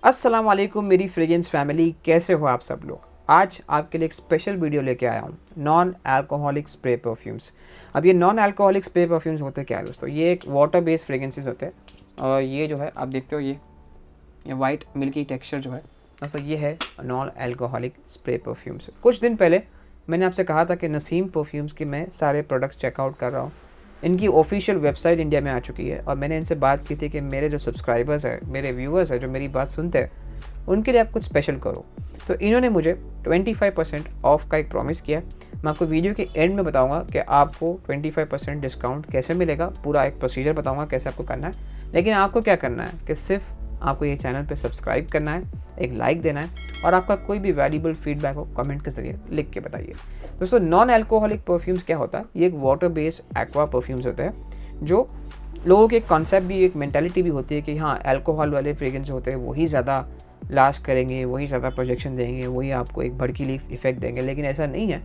अस्सलाम वालेकुम मेरी फ्रेगरेंस फैमिली, कैसे हो आप सब लोग। आज आपके लिए एक स्पेशल वीडियो लेके आया हूँ, नॉन अल्कोहलिक स्प्रे परफ्यूम्स। अब ये नॉन अल्कोहलिक स्प्रे परफ्यूम्स होते क्या है दोस्तों, ये एक वाटर बेस्ड फ्रेगरेंसेस होते हैं। और ये जो है आप देखते हो, ये वाइट मिल्की टेक्सचर जो है दोस्तों, ये है नॉन अल्कोहलिक स्प्रे परफ्यूम्स। कुछ दिन पहले मैंने आपसे कहा था कि नसीम परफ्यूम्स के मैं सारे प्रोडक्ट्स चेकआउट कर रहा हूँ। इनकी ऑफिशियल वेबसाइट इंडिया में आ चुकी है और मैंने इनसे बात की थी कि मेरे जो सब्सक्राइबर्स हैं, मेरे व्यूअर्स हैं जो मेरी बात सुनते हैं, उनके लिए आप कुछ स्पेशल करो। तो इन्होंने मुझे 25% ऑफ का एक प्रॉमिस किया। मैं आपको वीडियो के एंड में बताऊंगा कि आपको 25% डिस्काउंट कैसे मिलेगा, पूरा एक प्रोसीजर बताऊंगा कैसे आपको करना है। लेकिन आपको क्या करना है कि सिर्फ आपको ये चैनल पे सब्सक्राइब करना है, एक लाइक देना है और आपका कोई भी वैल्यूबल फीडबैक हो कमेंट के ज़रिए लिख के बताइए। दोस्तों, नॉन अल्कोहलिक परफ्यूम्स क्या होता है, ये एक वाटर बेस्ड एक्वा परफ्यूम्स होते हैं। जो लोगों के कॉन्सेप्ट भी, एक मेंटालिटी भी होती है कि हाँ, अल्कोहल वाले फ्रेग्रेंस होते हैं वही ज़्यादा लास्ट करेंगे, वही ज़्यादा प्रोजेक्शन देंगे, वही आपको एक भड़कीली इफेक्ट देंगे। लेकिन ऐसा नहीं है।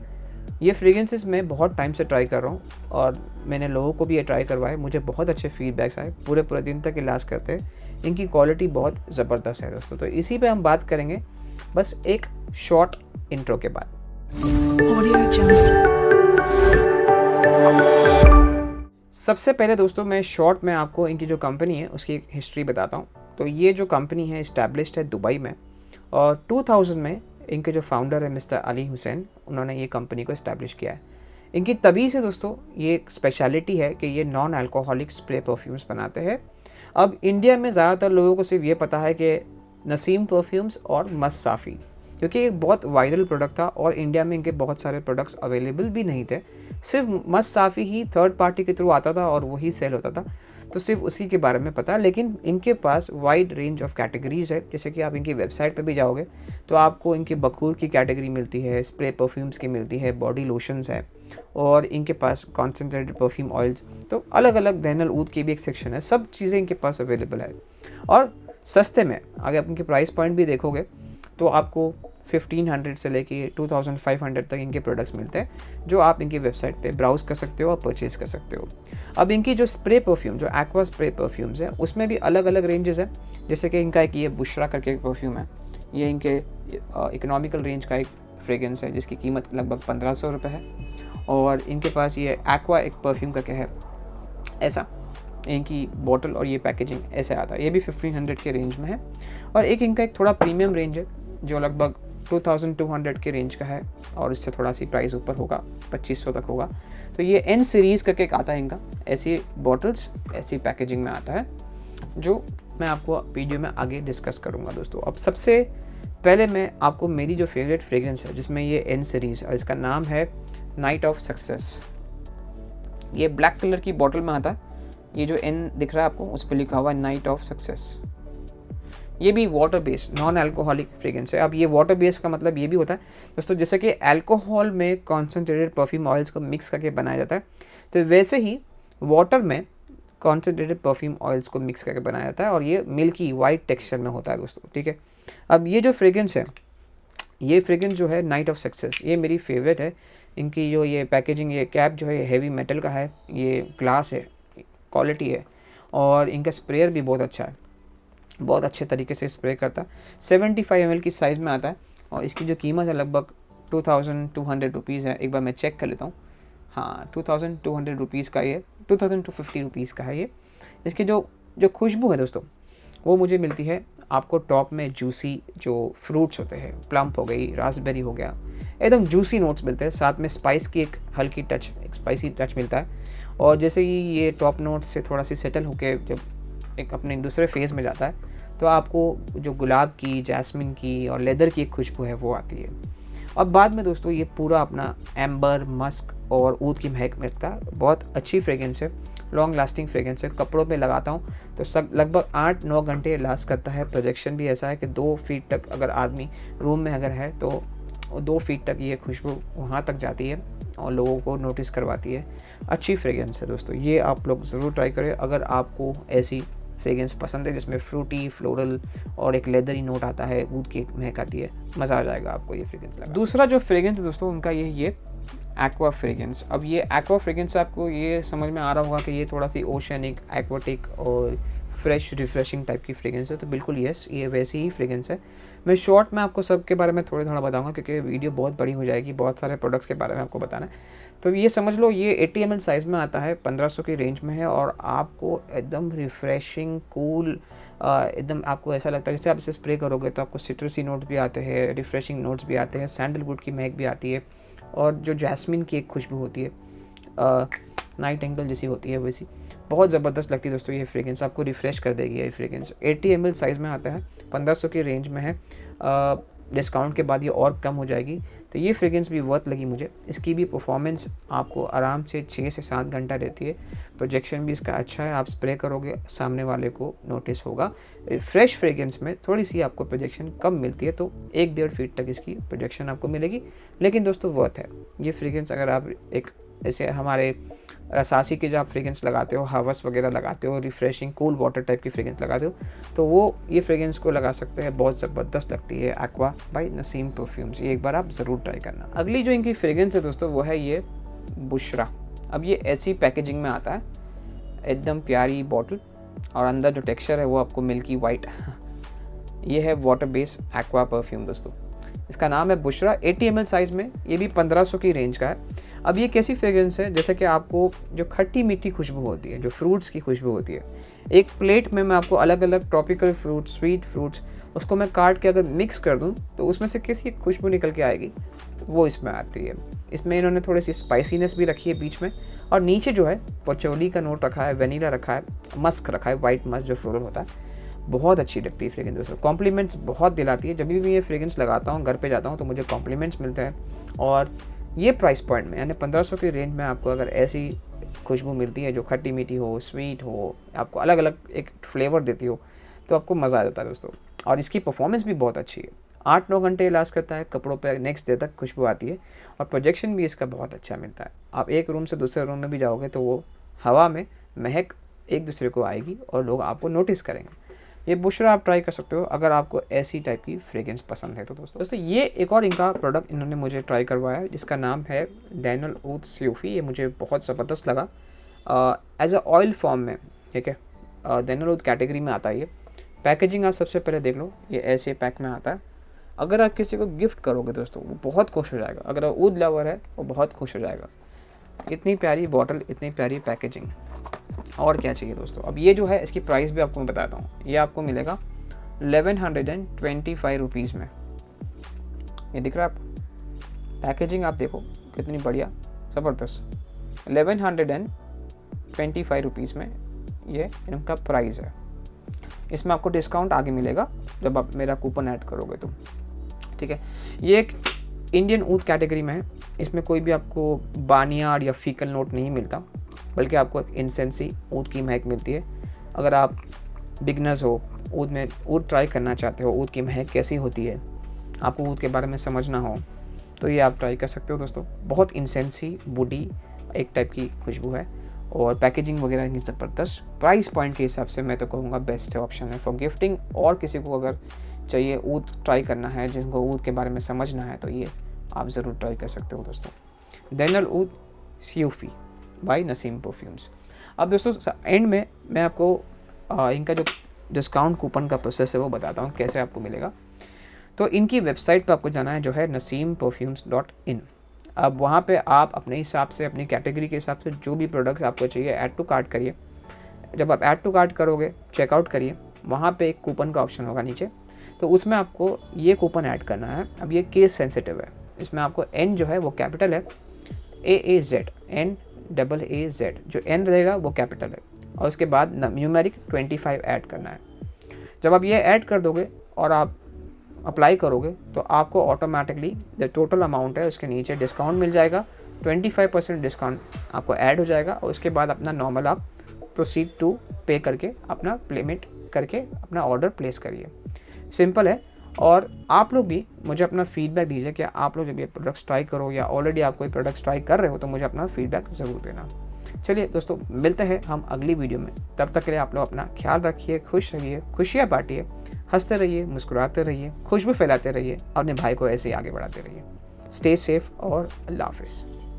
ये फ्रेग्रेंसेस मैं बहुत टाइम से ट्राई कर रहा हूँ और मैंने लोगों को भी ये ट्राई करवाए, मुझे बहुत अच्छे फीडबैक्स आए, पूरे पूरे दिन तक ये लास्ट करते हैं। इनकी क्वालिटी बहुत ज़बरदस्त है दोस्तों। तो इसी पे हम बात करेंगे बस एक शॉर्ट इंट्रो के बाद। सबसे पहले दोस्तों मैं शॉर्ट में आपको इनकी जो कंपनी है उसकी एक हिस्ट्री बताता हूँ। तो ये जो कंपनी है इस्टेब्लिश्ड है दुबई में और 2000 में इनके जो फाउंडर है मिस्टर अली हुसैन, उन्होंने ये कंपनी को इस्टेब्लिश किया है। इनकी तभी से दोस्तों ये एक स्पेशलिटी है कि ये नॉन अल्कोहलिक स्प्रे परफ्यूम्स बनाते हैं। अब इंडिया में ज़्यादातर लोगों को सिर्फ ये पता है कि नसीम परफ्यूम्स और मस्त साफ़ी, क्योंकि एक बहुत वायरल प्रोडक्ट था और इंडिया में इनके बहुत सारे प्रोडक्ट्स अवेलेबल भी नहीं थे। सिर्फ मस्त साफ़ी ही थर्ड पार्टी के थ्रू आता था और वही सेल होता था, तो सिर्फ उसी के बारे में पता है। लेकिन इनके पास वाइड रेंज ऑफ कैटेगरीज है। जैसे कि आप इनकी वेबसाइट पे भी जाओगे तो आपको इनकी बखूर की कैटेगरी मिलती है, स्प्रे परफ्यूम्स की मिलती है, बॉडी लोशंस है और इनके पास कॉन्सेंट्रेटेड परफ्यूम ऑयल्स, तो अलग अलग दहनल ऊद की भी एक सेक्शन है। सब चीज़ें इनके पास अवेलेबल है और सस्ते में। अगर आप इनके प्राइस पॉइंट भी देखोगे तो आपको 1500 से लेके 2500 तक इनके प्रोडक्ट्स मिलते हैं, जो आप इनकी वेबसाइट पे ब्राउज़ कर सकते हो और परचेज़ कर सकते हो। अब इनकी जो स्प्रे परफ्यूम, जो एक्वा स्प्रे परफ्यूम्स है, उसमें भी अलग अलग रेंजेस हैं। जैसे कि इनका एक ये बुशरा करके एक परफ्यूम है, ये इनके इकोनॉमिकल रेंज का एक फ्रेग्रेंस है जिसकी कीमत लगभग 1500 रुपये है। और इनके पास ये एक्वा एक परफ्यूम करके है, ऐसा इनकी बॉटल और ये पैकेजिंग ऐसे आता है, ये भी 1500 के रेंज में है। और एक इनका एक थोड़ा प्रीमियम रेंज है जो लगभग 2200 के रेंज का है और इससे थोड़ा सी प्राइस ऊपर होगा, 2500 तक होगा। तो ये एन सीरीज़ करके एक आता है इनका, ऐसी बॉटल्स ऐसी पैकेजिंग में आता है, जो मैं आपको वीडियो में आगे डिस्कस करूँगा दोस्तों। अब सबसे पहले मैं आपको मेरी जो फेवरेट फ्रेग्रेंस है जिसमें ये एन सीरीज़, और इसका नाम है नाइट ऑफ सक्सेस। ये ब्लैक कलर की बॉटल में आता है, ये जो एन दिख रहा है आपको उस पर लिखा हुआ है नाइट ऑफ सक्सेस। ये भी water based non alcoholic fragrance है। अब ये वाटर बेस्ड का मतलब ये भी होता है दोस्तों, जैसे कि अल्कोहल में कॉन्सेंट्रेटेड परफ्यूम ऑयल्स को मिक्स करके बनाया जाता है, तो वैसे ही वाटर में कॉन्सेंट्रेटेड परफ्यूम ऑयल्स को मिक्स करके बनाया जाता है और ये मिल्की वाइट टेक्सचर में होता है दोस्तों, ठीक है। अब ये जो फ्रेग्रेंस है, ये फ्रेग्रेंस जो है नाइट ऑफ सक्सेस, ये मेरी फेवरेट है। इनकी जो ये पैकेजिंग, ये कैप जो है हेवी मेटल का है, ये ग्लास है, क्वालिटी है और इनका स्प्रेयर भी बहुत अच्छा है, बहुत अच्छे तरीके से स्प्रे करता है। 75 ml की साइज़ में आता है और इसकी जो कीमत है लगभग 2200 रुपीज़ है। एक बार मैं चेक कर लेता हूँ, हाँ 2200 रुपीज़ का, ये 2250 रुपीज़ का है ये। इसकी जो खुशबू है दोस्तों, वो मुझे मिलती है आपको टॉप में जूसी जो फ्रूट्स होते हैं, प्लम्प हो गई, रास्पबेरी हो गया, एकदम जूसी नोट्स मिलते हैं। साथ में स्पाइस की एक हल्की टच, एक स्पाइसी टच मिलता है। और जैसे ही ये टॉप नोट्स से थोड़ा सी सेटल होकर जब एक अपने दूसरे फेज़ में जाता है तो आपको जो गुलाब की, जैस्मिन की और लेदर की एक खुशबू है वो आती है। अब बाद में दोस्तों ये पूरा अपना एम्बर, मस्क और ऊद की महक मिलता है। बहुत अच्छी फ्रेग्रेंस है, लॉन्ग लास्टिंग फ्रेग्रेंस है। कपड़ों पे लगाता हूँ तो सब लगभग 8-9 घंटे लास्ट करता है। प्रोजेक्शन भी ऐसा है कि 2 फीट तक अगर आदमी रूम में अगर है तो 2 फीट तक ये खुशबू वहाँ तक जाती है और लोगों को नोटिस करवाती है। अच्छी फ्रेग्रेंस है दोस्तों, ये आप लोग ज़रूर ट्राई करें अगर आपको ऐसी फ्रेग्रेंस पसंद है जिसमें फ्रूटी, फ्लोरल और एक लेदरी नोट आता है, ऊद की महक आती है। मज़ा आ जाएगा आपको ये फ्रेग्रेंस लगा। दूसरा जो फ्रेग्रेंस है दोस्तों उनका ये एक्वा फ्रेग्रेंस। अब ये एक्वा फ्रेग्रेंस आपको ये समझ में आ रहा होगा कि ये थोड़ा सी ओशनिक, एक्वाटिक और फ्रेश रिफ्रेशिंग टाइप की फ्रेगरेंस है, तो बिल्कुल यस, ये वैसी ही फ्रेगरेंस है। मैं शॉर्ट में आपको सब के बारे में थोड़ा बताऊंगा, क्योंकि वीडियो बहुत बड़ी हो जाएगी, बहुत सारे प्रोडक्ट्स के बारे में आपको बताना है। तो ये समझ लो, ये 80 ml साइज़ में आता है, 1500 की रेंज में है, और आपको एकदम रिफ्रेशिंग कूल, एकदम आपको ऐसा लगता है जैसे आप इसे स्प्रे करोगे तो आपको सिट्रसी नोट्स भी आते हैं, रिफ्रेशिंग नोट्स भी आते हैं, सैंडलवुड की महक भी आती है, और जो जैस्मिन की एक खुशबू होती है, नाइट एंगल जैसी होती है वैसी, बहुत ज़बरदस्त लगती है दोस्तों। ये फ्रेगरेंस आपको रिफ़्रेश कर देगी। ये फ्रेगरेंस 80 ml साइज़ में आता है, 1500 की रेंज में है, डिस्काउंट के बाद ये और कम हो जाएगी। तो ये फ्रेगरेंस भी वर्थ लगी मुझे। इसकी भी परफॉर्मेंस आपको आराम से 6 से 7 घंटा रहती है। प्रोजेक्शन भी इसका अच्छा है, आप स्प्रे करोगे सामने वाले को नोटिस होगा। फ्रेश फ्रेगरेंस में थोड़ी सी आपको प्रोजेक्शन कम मिलती है, तो 1-1.5 फीट तक इसकी प्रोजेक्शन आपको मिलेगी, लेकिन दोस्तों वर्थ है ये फ्रेगरेंस। अगर आप एक जैसे हमारे रसासी के जो आप फ्रेगरेंस लगाते हो, हवस वगैरह लगाते हो, रिफ्रेशिंग कूल वाटर टाइप की फ्रेगरेंस लगाते हो, तो वो ये फ्रेगरेंस को लगा सकते हैं, बहुत ज़बरदस्त लगती है। एक्वा बाय नसीम परफ्यूम्स, ये एक बार आप ज़रूर ट्राई करना। अगली जो इनकी फ्रेगरेंस है दोस्तों वो है ये बुशरा। अब ये ऐसी पैकेजिंग में आता है, एकदम प्यारी बॉटल, और अंदर जो टेक्सचर है वो आपको मिल्की वाइट ये है वाटर बेस्ड एक्वा परफ्यूम दोस्तों। इसका नाम है बुशरा, 80 ml साइज़ में, ये भी 1500 की रेंज का है। अब ये कैसी फ्रेगरेंस है, जैसे कि आपको जो खट्टी मीठी खुशबू होती है, जो फ्रूट्स की खुशबू होती है, एक प्लेट में मैं आपको अलग अलग ट्रॉपिकल फ्रूट्स, स्वीट फ्रूट्स, उसको मैं काट के अगर मिक्स कर दूं तो उसमें से कैसी खुशबू निकल के आएगी, वो इसमें आती है। इसमें इन्होंने थोड़ी सी स्पाइसीनेस भी रखी है बीच में, और नीचे जो है पचौली का नोट रखा है, वेनीला रखा है, मस्क रखा है, वाइट मस्क जो फ्लोरल होता है। बहुत अच्छी लगती है फ्रेगरेंस दोस्तों, कॉम्प्लीमेंट्स बहुत दिलाती है। जब भी ये फ्रेगरेंस लगाता हूँ, घर पे जाता हूँ, तो मुझे कॉम्प्लीमेंट्स मिलते हैं। और ये प्राइस पॉइंट में, यानी 1500 की रेंज में आपको अगर ऐसी खुशबू मिलती है जो खट्टी मीठी हो, स्वीट हो, आपको अलग अलग एक फ्लेवर देती हो, तो आपको मज़ा आ जाता है दोस्तों। और इसकी परफॉर्मेंस भी बहुत अच्छी है, 8-9 घंटे लास्ट करता है कपड़ों पे, नेक्स्ट डे तक खुशबू आती है, और प्रोजेक्शन भी इसका बहुत अच्छा मिलता है। आप एक रूम से दूसरे रूम में भी जाओगे तो वो हवा में महक एक दूसरे को आएगी और लोग आपको नोटिस करेंगे। ये बुशरा आप ट्राई कर सकते हो अगर आपको ऐसी टाइप की फ्रेगरेंस पसंद है तो दोस्तों ये एक और इनका प्रोडक्ट इन्होंने मुझे ट्राई करवाया है, जिसका नाम है डैनियल ऊद स्यूफी। ये मुझे बहुत ज़बरदस्त लगा एज अ ऑयल फॉर्म में, ठीक है, डैनियल ऊद कैटेगरी में आता है ये। पैकेजिंग आप सबसे पहले देख लो, ये ऐसे पैक में आता है। अगर आप किसी को गिफ्ट करोगे दोस्तों, वो बहुत खुश हो जाएगा। अगर वो ऊद लवर है वो बहुत खुश हो जाएगा। इतनी प्यारी बॉटल, इतनी प्यारी पैकेजिंग, और क्या चाहिए दोस्तों। अब ये जो है इसकी प्राइस भी आपको मैं बताता हूँ, ये आपको मिलेगा 1125 रुपीज़ में। ये दिख रहा है आपको, पैकेजिंग आप देखो कितनी बढ़िया, ज़बरदस्त। 1125 रुपीज़ में ये इनका प्राइस है। इसमें आपको डिस्काउंट आगे मिलेगा जब आप मेरा कूपन ऐड करोगे तो, ठीक है। ये एक इंडियन ऊद कैटेगरी में है। इसमें कोई भी आपको बानियाड या फीकल नोट नहीं मिलता, बल्कि आपको एक इंसेंसी ऊद की महक मिलती है। अगर आप बिगनर्स हो, ऊद ट्राई करना चाहते हो, ऊद की महक कैसी होती है, आपको ऊद के बारे में समझना हो, तो ये आप ट्राई कर सकते हो दोस्तों। बहुत इंसेंसी वुडी एक टाइप की खुशबू है, और पैकेजिंग वगैरह इनकी ज़बरदस्त। प्राइस पॉइंट के हिसाब से मैं तो कहूँगा बेस्ट ऑप्शन है फॉर गिफ्टिंग, और किसी को अगर चाहिए ऊद ट्राई करना है, जिनको ऊद के बारे में समझना है, तो ये आप ज़रूर ट्राई कर सकते हो दोस्तों। Daniel oud Soufi by Naseem perfumes. अब दोस्तों एंड में मैं आपको इनका जो डिस्काउंट कूपन का प्रोसेस है वो बताता हूँ कैसे आपको मिलेगा। तो इनकी वेबसाइट पर आपको जाना है, जो है naseemperfumes.in। अब वहाँ पे आप अपने हिसाब से, अपनी कैटेगरी के हिसाब से जो भी प्रोडक्ट्स आपको चाहिए ऐड टू कार्ट करिए। जब आप ऐड टू कार्ट करोगे, चेकआउट करिए, वहाँ पे एक कूपन का ऑप्शन होगा नीचे, तो उसमें आपको ये कूपन ऐड करना है। अब ये केस सेंसिटिव है, इसमें आपको N जो है वो कैपिटल है, AAZ, NAAZ, जो N रहेगा वो कैपिटल है, और उसके बाद न्यूमेरिक 25 ऐड करना है। जब आप ये ऐड कर दोगे और आप अप्लाई करोगे, तो आपको ऑटोमेटिकली जो टोटल अमाउंट है उसके नीचे डिस्काउंट मिल जाएगा। 25% डिस्काउंट आपको ऐड हो जाएगा, और उसके बाद अपना नॉर्मल आप प्रोसीड टू पे करके अपना पेमेंट करके अपना ऑर्डर प्लेस करिए। सिंपल है। और आप लोग भी मुझे अपना फीडबैक दीजिए कि आप लोग जब ये प्रोडक्ट्स ट्राई करो, या ऑलरेडी आप कोई प्रोडक्ट्स ट्राई कर रहे हो, तो मुझे अपना फीडबैक ज़रूर देना। चलिए दोस्तों, मिलते हैं हम अगली वीडियो में। तब तक के लिए आप लोग अपना ख्याल रखिए, खुश रहिए, खुशियाँ बांटिए, हंसते रहिए, मुस्कुराते रहिए, खुशबू फैलाते रहिए, अपने भाई को ऐसे ही आगे बढ़ाते रहिए। स्टे सेफ और अल्लाह हाफिज़।